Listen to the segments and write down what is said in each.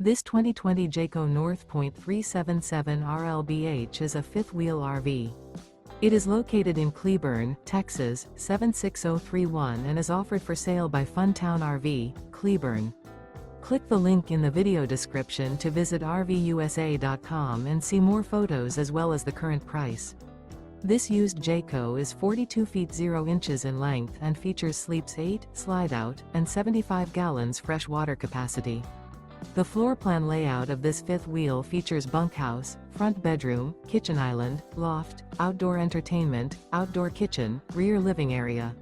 This 2020 Jayco North Point 377 RLBH is a fifth-wheel RV. It is located in Cleburne, Texas, 76031 and is offered for sale by Funtown RV, Cleburne. Click the link in the video description to visit RVUSA.com and see more photos as well as the current price. This used Jayco is 42 feet 0 inches in length and features sleeps 8, Slideout, and 75 gallons fresh water capacity. The floor plan layout of this fifth wheel features bunkhouse, front bedroom, kitchen island, loft, outdoor entertainment, outdoor kitchen, rear living area.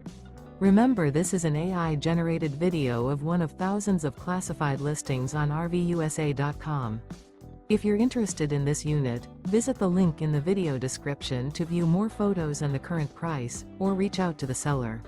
Remember, this is an AI-generated video of one of thousands of classified listings on RVUSA.com. If you're interested in this unit, visit the link in the video description to view more photos and the current price, or reach out to the seller.